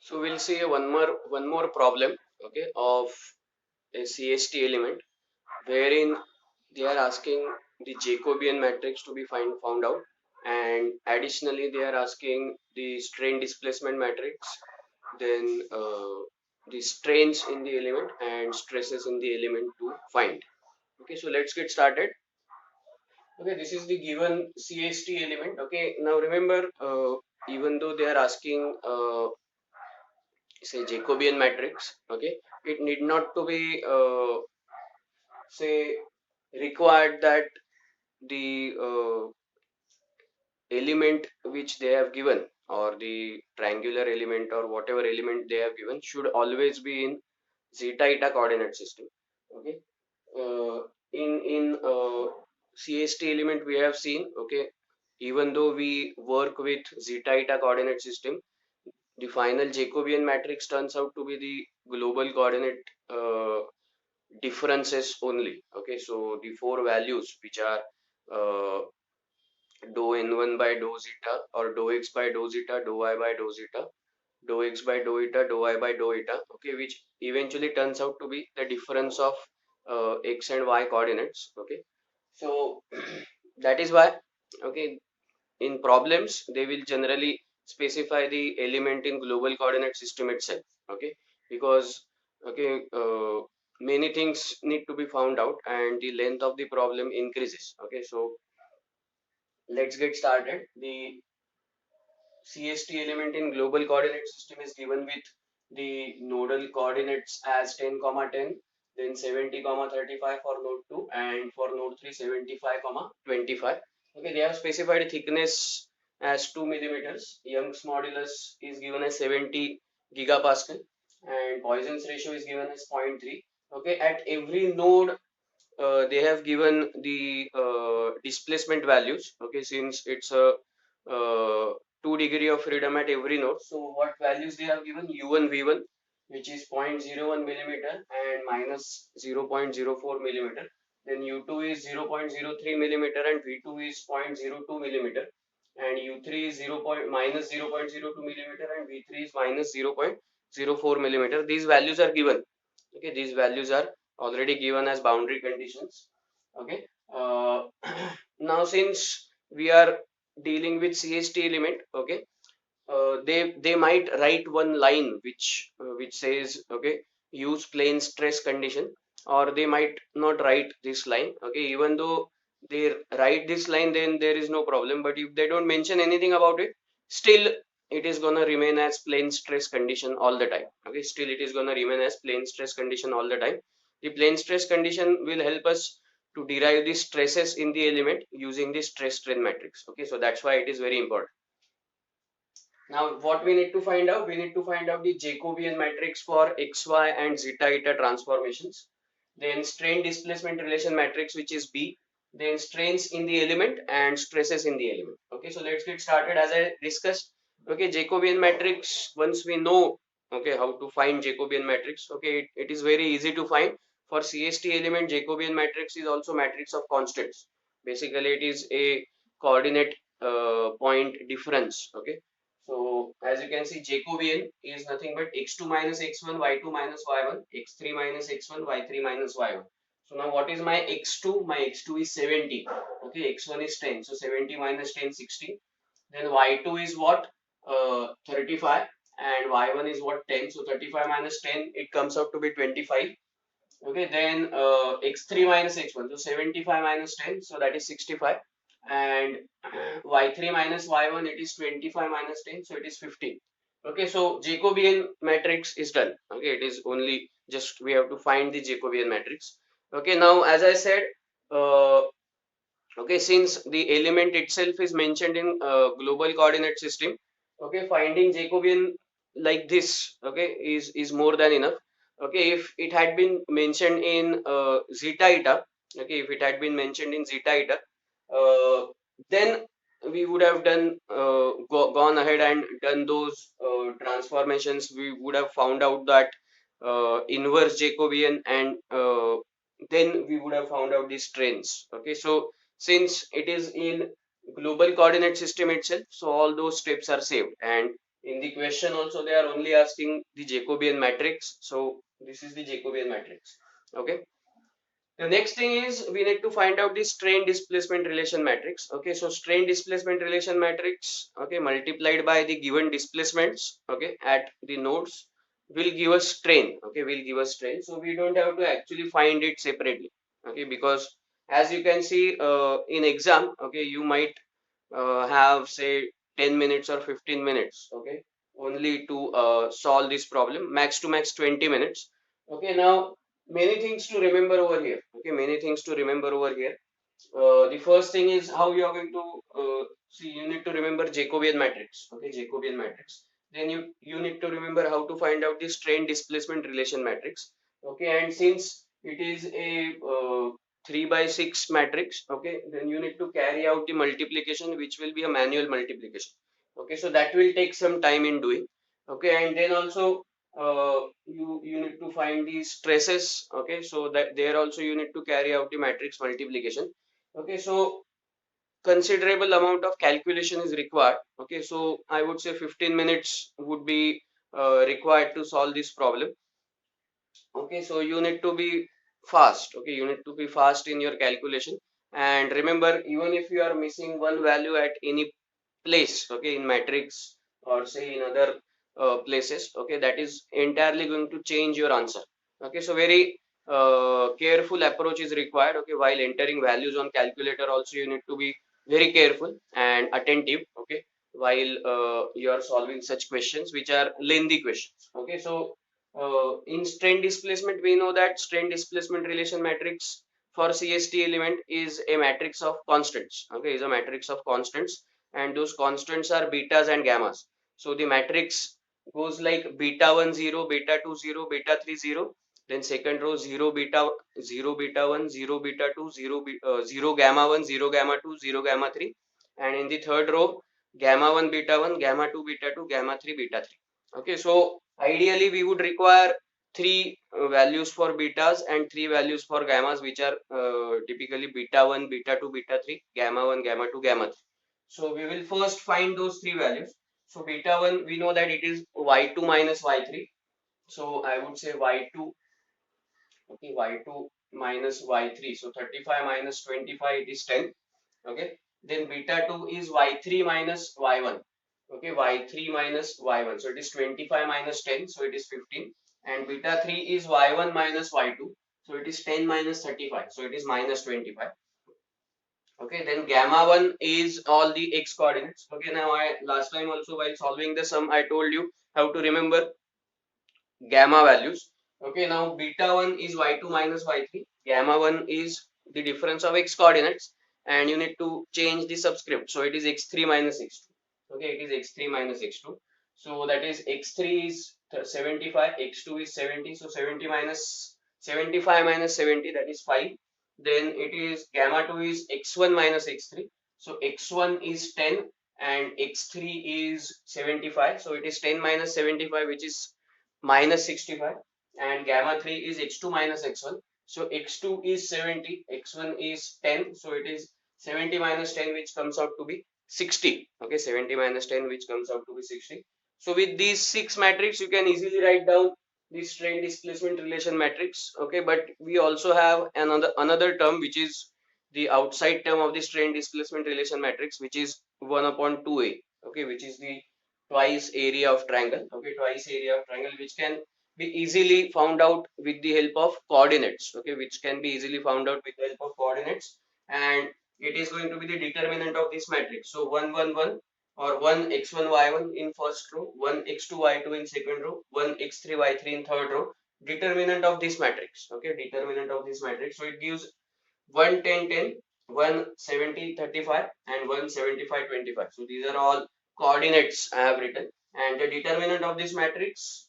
So we'll see one more problem, okay, of a CST element wherein they are asking the Jacobian matrix to be found out, and additionally they are asking the strain displacement matrix, then the strains in the element and stresses in the element to find. Okay, so let's get started. Okay, this is the given CST element. Okay, now remember, even though they are asking say Jacobian matrix, okay, it need not to be say required that the element which they have given, or the triangular element or whatever element they have given, should always be in zeta eta coordinate system. Okay, uh, in CST element we have seen, okay, even though we work with zeta eta coordinate system, the final Jacobian matrix turns out to be the global coordinate differences only. Okay, so the four values which are uh, dou n1 by dou zeta, or dou x by dou zeta, dou y by dou zeta, dou x by dou eta, dou y by dou eta, okay, which eventually turns out to be the difference of x and y coordinates. Okay, so that is why, okay, in problems they will generally specify the element in global coordinate system itself. Okay, because, okay, many things need to be found out and the length of the problem increases. Okay, so let's get started. The CST element in global coordinate system is given with the nodal coordinates as 10 comma 10, then 70 comma 35 for node 2, and for node 3 75 comma 25. Okay, they have specified thickness as 2 millimeters. Young's modulus is given as 70 gigapascal, and Poisson's ratio is given as 0.3. Okay, at every node they have given the displacement values. Okay, since it's a 2 degree of freedom at every node, so what values they have given: u1 v1, which is 0.01 millimeter and minus 0.04 millimeter, then u2 is 0.03 millimeter and v2 is 0.02 millimeter, and u3 is minus 0.02 millimeter and v3 is minus 0.04 millimeter. These values are given. Okay, these values are already given as boundary conditions. Okay, uh, now since we are dealing with CST element, okay, they might write one line which says, okay, use plane stress condition, or they might not write this line. Okay, even though they write this line, then there is no problem, but if they don't mention anything about it, still it is gonna remain as plane stress condition all the time. Okay, still it is gonna remain as plane stress condition all the time. The plane stress condition will help us to derive the stresses in the element using the stress strain matrix. Okay, so that's why it is very important. Now, what we need to find out? We need to find out the Jacobian matrix for x, y, and zeta eta transformations. Then strain displacement relation matrix, which is B. Then strains in the element and stresses in the element. Okay, so let's get started. As I discussed, okay, Jacobian matrix. Once we know, okay, how to find Jacobian matrix, okay, it is very easy to find. For CST element, Jacobian matrix is also matrix of constants. Basically, it is a coordinate point difference. Okay, so as you can see, Jacobian is nothing but x2 minus x1, y2 minus y1, x3 minus x1, y3 minus y1. So now what is my x2? My x2 is 70. Okay, x1 is 10. So 70 minus 10, 60. Then y2 is what? 35. And y1 is what? 10. So 35 minus 10, it comes out to be 25. Okay, then x3 minus x1. So 75 minus 10. So that is 65. And y3 minus y1, it is 25 minus 10, so it is 15. Okay, so Jacobian matrix is done. Okay, it is only just we have to find the Jacobian matrix. Okay, now as I said, uh, okay, since the element itself is mentioned in global coordinate system, okay, finding Jacobian like this, okay, is more than enough. Okay, if it had been mentioned in zeta eta, okay, if it had been mentioned in zeta eta, then we would have gone ahead and done those transformations. We would have found out that inverse Jacobian, and then we would have found out these strains. Okay, so since it is in global coordinate system itself, so all those steps are saved, and In the question also they are only asking the Jacobian matrix. So this is the Jacobian matrix. Okay. The next thing is we need to find out the strain displacement relation matrix. Okay, so strain displacement relation matrix, okay, multiplied by the given displacements, okay, at the nodes will give us strain. Okay, will give us strain. So we don't have to actually find it separately. Okay, because as you can see in exam, okay, you might have say 10 minutes or 15 minutes, okay, only to solve this problem, max to max 20 minutes. Okay, now many things to remember over here. Okay, many things to remember over here. The first thing is how you are going to see. You need to remember Jacobian matrix. Okay, Jacobian matrix. Then you need to remember how to find out the strain displacement relation matrix. Okay, and since it is a 3 by 6 matrix, okay, then you need to carry out the multiplication, which will be a manual multiplication. Okay, so that will take some time in doing. Okay, and then also you need to find the stresses. Okay, so that there also you need to carry out the matrix multiplication. Okay, so considerable amount of calculation is required. Okay, so I would say 15 minutes would be required to solve this problem. Okay, so you need to be fast. Okay, you need to be fast in your calculation. And remember, even if you are missing one value at any place, okay, in matrix or say in other places, okay, that is entirely going to change your answer. Okay, so very careful approach is required. Okay, while entering values on calculator also you need to be very careful and attentive. Okay, while you are solving such questions which are lengthy questions. Okay, so in strain displacement, we know that strain displacement relation matrix for CST element is a matrix of constants. Okay, is a matrix of constants, and those constants are betas and gammas. So the matrix goes like beta 1 0, beta 2 0, beta 3 0. Then second row 0 beta 0 beta 1 0 beta 2 0 gamma 1 0 gamma 2 0 gamma 3, and in the third row gamma 1 beta 1 gamma 2 beta 2 gamma 3 beta 3. Okay, so ideally we would require three values for betas and three values for gammas, which are typically beta 1 beta 2 beta 3 gamma 1 gamma 2 gamma 3. So we will first find those three values. So beta 1 we know that it is y2 minus y3. So I would say y2, okay, y2 minus y3. So 35 minus 25, it is 10. Okay, then beta 2 is y3 minus y1. Okay, y3 minus y1, so it is 25 minus 10, so it is 15. And beta 3 is y1 minus y2, so it is 10 minus 35, so it is minus 25. Okay, then gamma 1 is all the x coordinates. Okay, now I last time also while solving the sum I told you how to remember gamma values. Okay, now beta 1 is y2 minus y3, gamma 1 is the difference of x coordinates, and you need to change the subscript. So it is x3 minus x2. Okay, it is x3 minus x2. So that is x3 is 75, x2 is 70. So 70 minus 75 minus 70, that is 5. Then it is gamma 2 is x1 minus x3. So x1 is 10 and x3 is 75. So it is 10 minus 75, which is minus 65, and gamma 3 is x2 minus x1. So x2 is 70, x1 is 10, so it is 70 minus 10, which comes out to be 60. Okay, 70 minus 10, which comes out to be 60. So with these six matrix you can easily write down the strain displacement relation matrix. Okay, but we also have another term which is the outside term of the strain displacement relation matrix, which is 1 upon 2a. Okay, which is the twice area of triangle. Okay, twice area of triangle, which can be easily found out with the help of coordinates. Okay, which can be easily found out with the help of coordinates, and it is going to be the determinant of this matrix. So 1 1 1, or 1 x1 y1 in first row, 1 x2 y2 in second row, 1 x3 y3 in third row, determinant of this matrix. Okay, determinant of this matrix. So it gives 1 10 10, 1 70 35, and 1 75 25. So these are all coordinates I have written, and the determinant of this matrix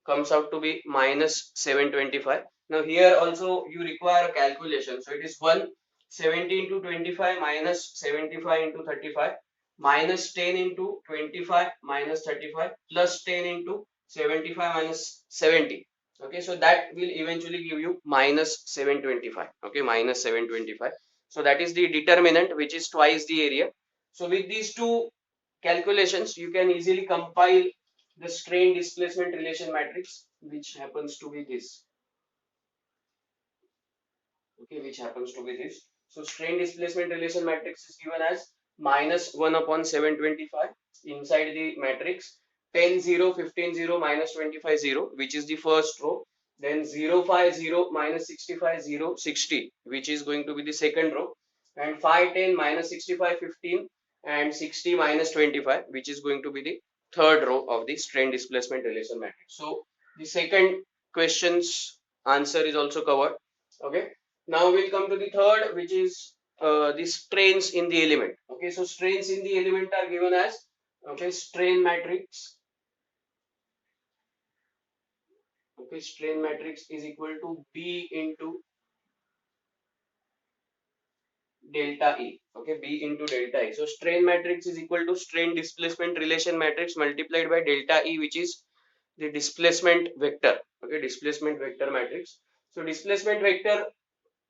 comes out to be minus 725. Now here also you require a calculation. So it is 170 into 25 minus 75 into 35 minus 10 into 25 minus 35 plus 10 into 75 minus 70. Okay, so that will eventually give you minus 725. Okay, minus 725. So that is the determinant, which is twice the area. So with these two calculations, you can easily compile the strain displacement relation matrix, which happens to be this. Okay, which happens to be this. So strain displacement relation matrix is given as minus 1 upon 725 inside the matrix 10 0 15 0 minus 25 0, which is the first row, then 0 5 0 minus 65 0 60, which is going to be the second row, and 5 10 minus 65 15 and 60 minus 25, which is going to be the third row of the strain displacement relation matrix. So the second question's answer is also covered. Okay, now we'll come to the third, which is the strains in the element. Okay, so strains in the element are given as, okay, strain matrix. Okay, strain matrix is equal to B into delta E. Okay, B into delta E. So strain matrix is equal to strain displacement relation matrix multiplied by delta E, which is the displacement vector. Okay, displacement vector matrix. So displacement vector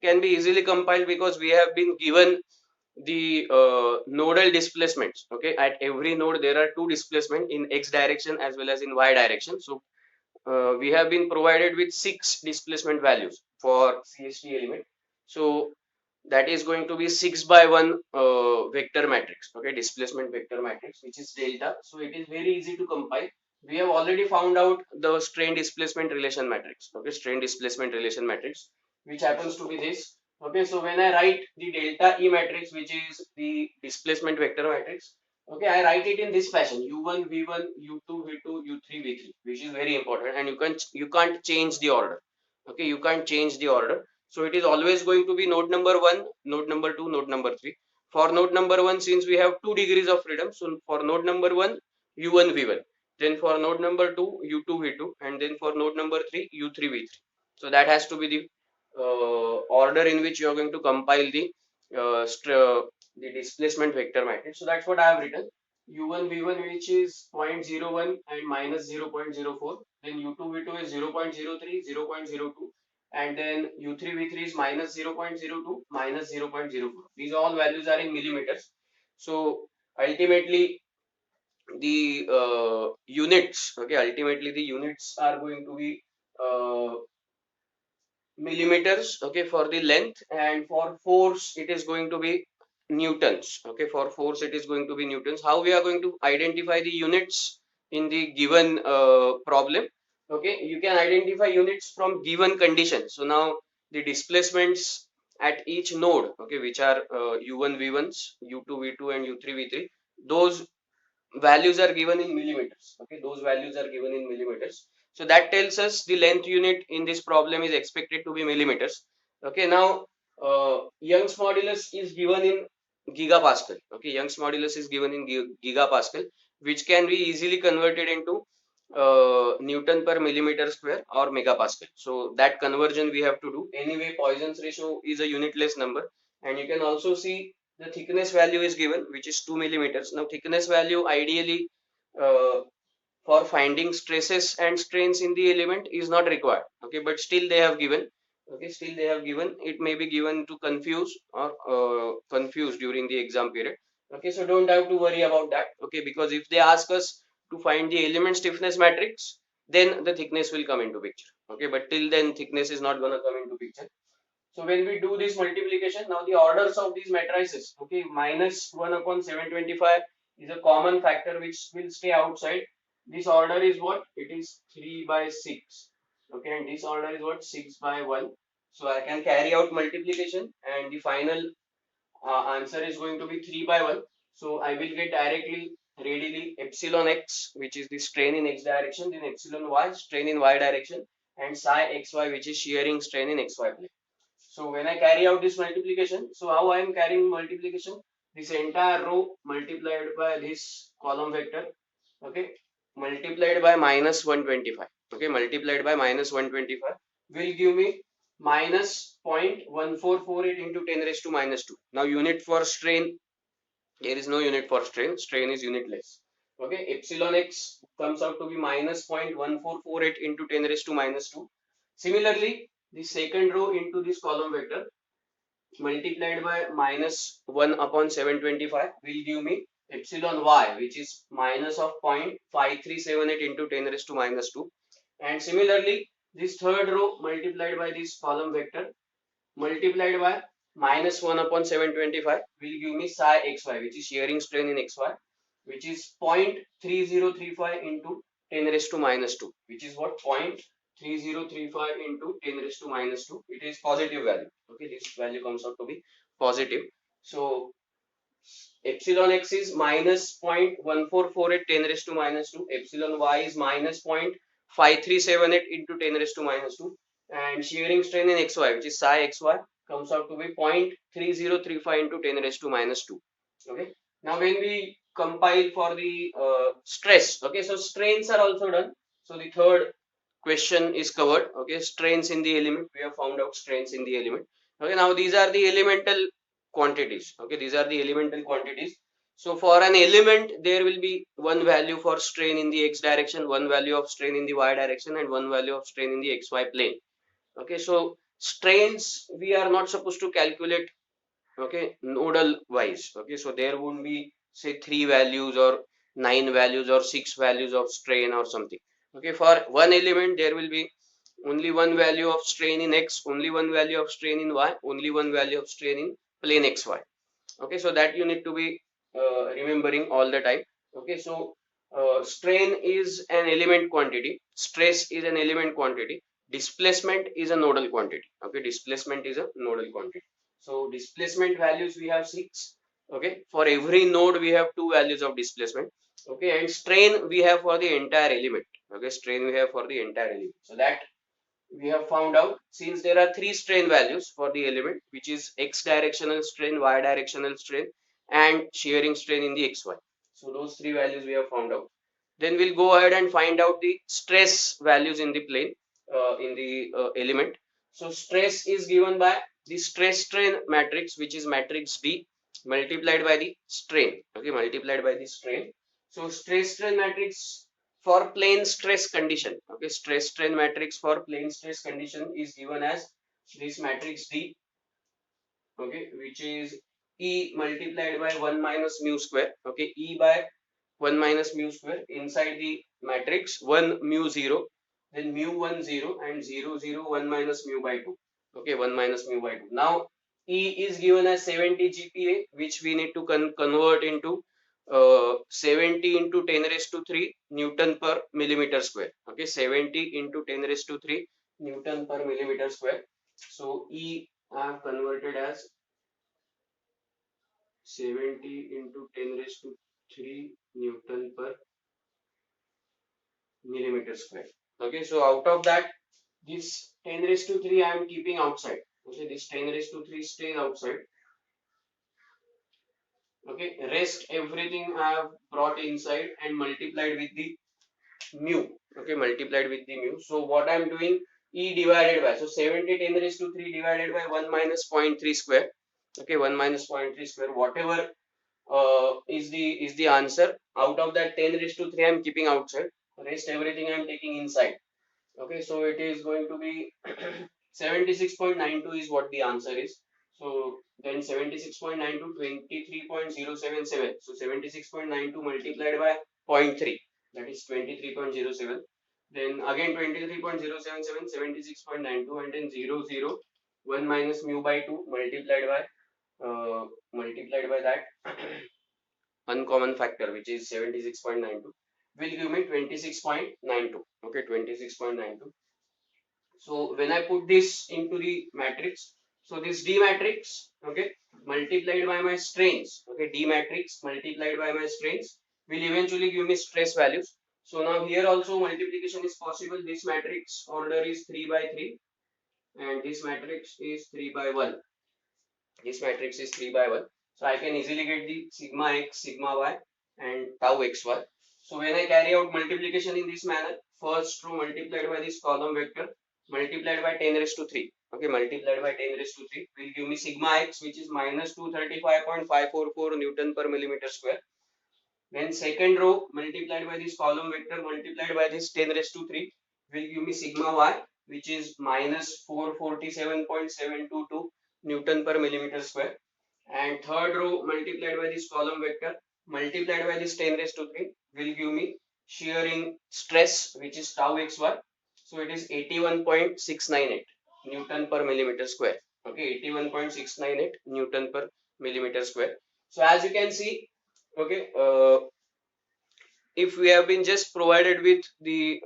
can be easily compiled because we have been given the nodal displacements. Okay, at every node there are two displacement in x direction as well as in y direction. So we have been provided with 6 displacement values for CST element. So that is going to be 6 by 1 vector matrix. Okay, displacement vector matrix, which is delta. So it is very easy to compile. We have already found out the strain displacement relation matrix. Okay, strain displacement relation matrix, which happens to be this. Okay, so when I write the delta E matrix, which is the displacement vector matrix, okay, I write it in this fashion: U1 V1 U2 V2 U3 V3, which is very important, and you can't change the order. Okay, you can't change the order. So it is always going to be node number 1, node number 2, node number 3. For node number 1, since we have 2 degrees of freedom, so for node number 1 U1 V1, then for node number 2 U2 V2, and then for node number 3 U3 V3. So that has to be the order in which you are going to compile uh, the displacement vector matrix. So that's what I have written: U1 V1, which is 0.01 and minus 0.04, then U2 V2 is 0.03, 0.02, and then U3 V3 is minus 0.02, minus 0.04. These all values are in millimeters. So ultimately the units, okay, ultimately the units are going to be millimeters, okay, for the length, and for force it is going to be newtons. Okay, for force it is going to be newtons. How we are going to identify the units in the given problem? Okay, you can identify units from given conditions. So now the displacements at each node, okay, which are u1 v1s, u2 v2 and u3 v3, those values are given in millimeters. Okay, those values are given in millimeters. So that tells us the length unit in this problem is expected to be millimeters. Okay, now Young's modulus is given in gigapascal. Okay, Young's modulus is given in gigapascal, which can be easily converted into Newton per millimeter square or megapascal. So that conversion we have to do. Anyway, Poisson's ratio is a unitless number, and you can also see the thickness value is given, which is 2 millimeters. Now thickness value ideally uh, for finding stresses and strains in the element is not required. Okay, but still they have given. Okay, still they have given. It may be given to confuse or confuse during the exam period. Okay, so don't have to worry about that. Okay, because if they ask us to find the element stiffness matrix, then the thickness will come into picture. Okay, but till then thickness is not gonna come into picture. So when we do this multiplication, now the orders of these matrices, okay, minus 1 upon 725 is a common factor which will stay outside. This order is what? It is 3 by 6. Okay, and this order is what? 6 by 1. So I can carry out multiplication, and the final answer is going to be 3 by 1. So I will get directly, readily, epsilon x, which is the strain in x direction, then epsilon y, strain in y direction, and psi xy, which is shearing strain in xy plane. So when I carry out this multiplication, so how I am carrying multiplication? This entire row multiplied by this column vector, okay, multiplied by minus 125, okay, multiplied by minus 125 will give me minus 0.1448 into 10 raised to minus 2. Now unit for strain, there is no unit for strain, strain is unitless. Okay, epsilon x comes out to be minus 0.1448 into 10 raised to minus 2. Similarly, the second row into this column vector multiplied by minus 1 upon 725 will give me epsilon y, which is minus of 0.5378 into 10 raised to minus 2. And similarly, this third row multiplied by this column vector multiplied by minus 1 upon 725 will give me psi xy, which is shearing strain in xy, which is 0.3035 into 10 raised to minus 2, which is what 0.3035 into 10 raised to minus 2. It is positive value. Okay, this value comes out to be positive. So epsilon x is minus 0.1448 10 raised to minus 2, epsilon y is minus 0.5378 into 10 raised to minus 2, and shearing strain in xy, which is psi xy, comes out to be 0.3035 into 10 raised to minus 2. Okay, now when we compile for the stress, okay, so strains are also done. So the third question is covered. Okay, strains in the element, we have found out strains in the element. Okay, now these are the elemental quantities. Okay, these are the elemental quantities. So for an element there will be one value for strain in the x direction, one value of strain in the y direction, and one value of strain in the xy plane. Okay, so strains we are not supposed to calculate, okay, nodal wise. Okay, so there won't be say 3 values or 9 values or 6 values of strain or something. Okay, for one element there will be only one value of strain in x, only one value of strain in y, only one value of strain in plane xy. Okay, so that you need to be remembering all the time. Okay, so strain is an element quantity, stress is an element quantity, displacement is a nodal quantity. Okay, displacement is a nodal quantity. So displacement values we have 6. Okay, for every node we have 2 values of displacement. Okay, and strain we have for the entire element. Okay, strain we have for the entire element. So that we have found out, since there are 3 strain values for the element, which is x directional strain, y directional strain, and shearing strain in the xy. So those 3 values we have found out. Then we'll go ahead and find out the stress values in the plane, in the element. So stress is given by the stress strain matrix, which is matrix D multiplied by the strain. Okay, multiplied by the strain. So stress strain matrix for plane stress condition. Okay, stress strain matrix for plane stress condition is given as this matrix D. Okay, which is E multiplied by 1 minus mu square. Okay, E by 1 minus mu square inside the matrix 1 mu 0, then mu 1 0, and 0 0 1 minus mu by 2. Okay, 1 minus mu by 2. Now E is given as 70 GPa, which we need to convert into 70 into 10 raised to 3 Newton per millimeter square. Okay, 70 into 10 raised to 3 Newton per millimeter square. So E I have converted as 70 into 10 raised to 3 Newton per millimeter square. Okay, so out of that, this 10 raised to 3 I am keeping outside. Okay, this 10 raised to 3 stays outside. Okay, rest everything I have brought inside and multiplied with the mu. Okay, multiplied with the mu. So what I am doing, E divided by, so 70 10 raised to 3 divided by 1 minus 0.3 square. Okay, 1 minus 0.3 square, whatever is the answer. Out of that 10 raised to 3 I am keeping outside, rest everything I am taking inside. Okay, so it is going to be 76.92 is what the answer is. So then 76.92 23.077. So 76.92 multiplied by 0.3, that is 23.07. Then again 23.077, 76.92, and then 0 0 1 minus mu by 2 multiplied by that uncommon factor, which is 76.92, will give me 26.92. Okay, 26.92. So when I put this into the matrix, so this D matrix, okay, multiplied by my strains, okay, D matrix multiplied by my strains will eventually give me stress values. So now here also multiplication is possible. This matrix order is 3 by 3 and this matrix is 3 by 1. This matrix is 3 by 1. So I can easily get the sigma x, sigma y, and tau xy. So when I carry out multiplication in this manner, first row multiplied by this column vector multiplied by 10 raised to 3. Okay, multiplied by 10 raised to 3 will give me sigma x, which is minus 235.544 Newton per millimeter square. Then second row multiplied by this column vector multiplied by this 10 raised to 3 will give me sigma y, which is minus 447.722 Newton per millimeter square. And third row multiplied by this column vector multiplied by this 10 raised to 3 will give me shearing stress, which is tau xy. So it is 81.698 Newton per millimeter square. Okay, 81.698 Newton per millimeter square. So as you can see, okay, if we have been just provided with the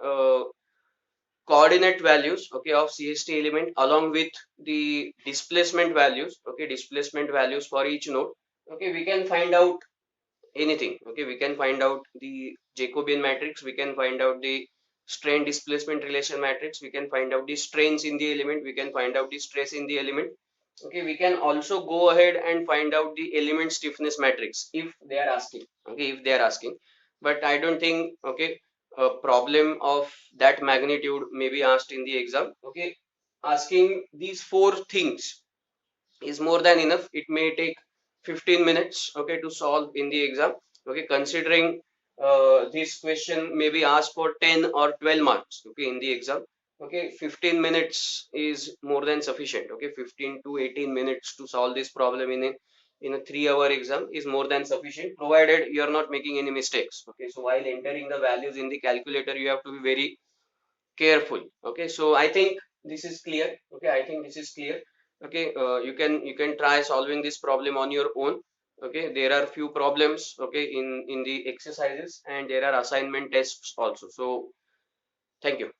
coordinate values, okay, of CST element along with the displacement values, okay, displacement values for each node, okay, we can find out anything. Okay, we can find out the Jacobian matrix, we can find out the strain displacement relation matrix, we can find out the strains in the element, we can find out the stress in the element. Okay, we can also go ahead and find out the element stiffness matrix if they are asking. Okay, if they are asking, but I don't think, okay, a problem of that magnitude may be asked in the exam. Okay, asking these four things is more than enough. It may take 15 minutes, okay, to solve in the exam. Okay, considering this question may be asked for 10 or 12 marks, okay, in the exam. Okay, 15 minutes is more than sufficient. Okay, 15 to 18 minutes to solve this problem in a 3-hour exam is more than sufficient, provided you are not making any mistakes. Okay, so while entering the values in the calculator, you have to be very careful. Okay, so I think this is clear. Okay, I think this is clear. Okay, you can try solving this problem on your own. Okay, there are few problems, okay, in the exercises, and there are assignment tests also. So thank you.